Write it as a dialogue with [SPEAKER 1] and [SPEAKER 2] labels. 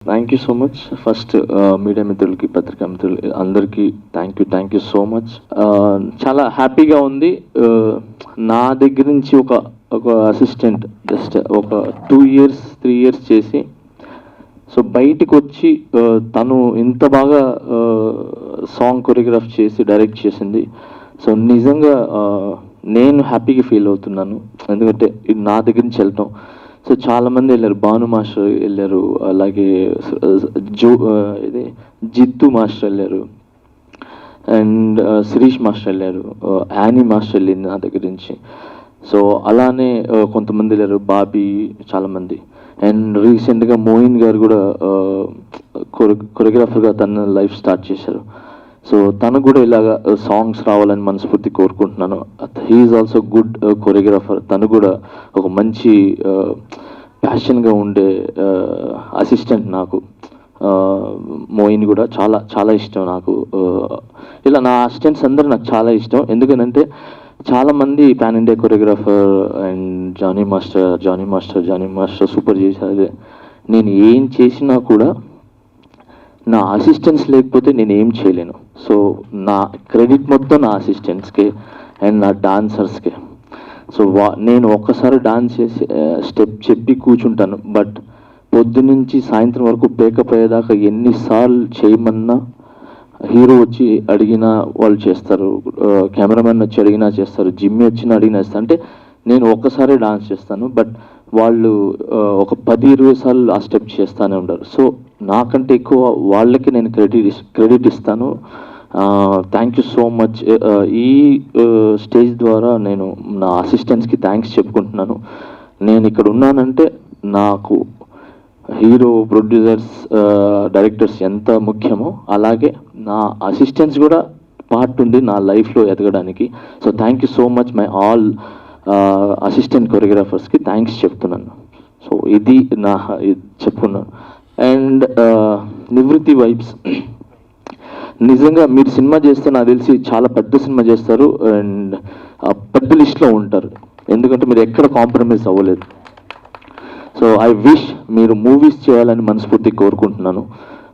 [SPEAKER 1] Thank you so much. First media మిత్రులకి, పత్రికా మిత్రులు అందరికీ థ్యాంక్ యూ సో మచ్. చాలా హ్యాపీగా ఉంది. నా దగ్గర నుంచి ఒక అసిస్టెంట్ జస్ట్ ఒక 2 years 3 years చేసి సో బయటికి వచ్చి తను ఇంత బాగా సాంగ్ కొరియోగ్రాఫ్ చేసి డైరెక్ట్ చేసింది. సో నిజంగా నేను హ్యాపీగా ఫీల్ అవుతున్నాను, ఎందుకంటే ఇది నా దగ్గర నుంచి వెళ్ళటం. సో చాలామంది వెళ్ళారు, భాను మాస్టర్ వెళ్ళారు, అలాగే ఇది జిత్తు మాస్టర్ వెళ్ళారు, అండ్ శిరీష్ మాస్టర్ వెళ్ళారు, యానీ మాస్టర్ వెళ్ళింది నా దగ్గర నుంచి. సో అలానే కొంతమంది వెళ్ళారు, బాబీ, చాలామంది. అండ్ రీసెంట్గా మోయిన్ గారు కూడా కొరియోగ్రాఫర్గా తన లైఫ్ స్టార్ట్ చేశారు. సో తనకు కూడా ఇలాగా సాంగ్స్ రావాలని మనస్ఫూర్తి కోరుకుంటున్నాను. He's also good choreographer. తను కూడా ఒక మంచి ప్యాషన్గా ఉండే అసిస్టెంట్ నాకు. మోయిన్ కూడా చాలా చాలా ఇష్టం నాకు. ఇలా నా అసిస్టెంట్స్ అందరూ నాకు చాలా ఇష్టం, ఎందుకంటే చాలామంది pan India choreographer and Jani master super చేశారు. నేను ఏం చేసినా కూడా నా అసిస్టెంట్స్ లేకపోతే నేను ఏం చేయలేను. సో నా క్రెడిట్ మొత్తం నా అసిస్టెంట్స్కే అండ్ నా డాన్సర్స్కే. సో నేను ఒక్కసారి డాన్స్ చేసి స్టెప్ చెప్పి కూర్చుంటాను, బట్ పొద్దునుంచి సాయంత్రం వరకు పేకప్ అయ్యేదాకా ఎన్నిసార్లు చేయమన్నా, హీరో వచ్చి అడిగినా వాళ్ళు చేస్తారు, కెమెరామెన్ వచ్చి అడిగినా చేస్తారు, జిమ్మి వచ్చినా అడిగినా చేస్తారు. అంటే నేను ఒక్కసారి డాన్స్ చేస్తాను, బట్ వాళ్ళు ఒక 10-20 సార్లు ఆ స్టెప్ చేస్తూనే ఉంటారు. సో నాకంటే ఎక్కువ వాళ్ళకి నేను క్రెడిట్ ఇస్తాను. Thank you so much. ఈ స్టేజ్ ద్వారా నేను నా అసిస్టెంట్స్కి థ్యాంక్స్ చెప్పుకుంటున్నాను. నేను ఇక్కడ ఉన్నానంటే నాకు హీరో, ప్రొడ్యూసర్స్, డైరెక్టర్స్ ఎంత ముఖ్యమో అలాగే నా అసిస్టెంట్స్ కూడా పార్ట్ ఉంది నా లైఫ్లో ఎదగడానికి. So thank you so much my all assistant కొరియోగ్రాఫర్స్కి థ్యాంక్స్ చెప్తున్నాను. సో ఇది నా చెప్పుకున్నాను. అండ్ నివృత్తి వైబ్స్, నిజంగా మీరు సినిమా చేస్తే నాకు తెలిసి చాలా పెద్ద సినిమా చేస్తారు అండ్ పెద్ద లిస్ట్లో ఉంటారు, ఎందుకంటే మీరు ఎక్కడ కాంప్రమైజ్ అవ్వలేదు. సో ఐ విష్ మీరు మూవీస్ చేయాలని మనస్ఫూర్తి కోరుకుంటున్నాను.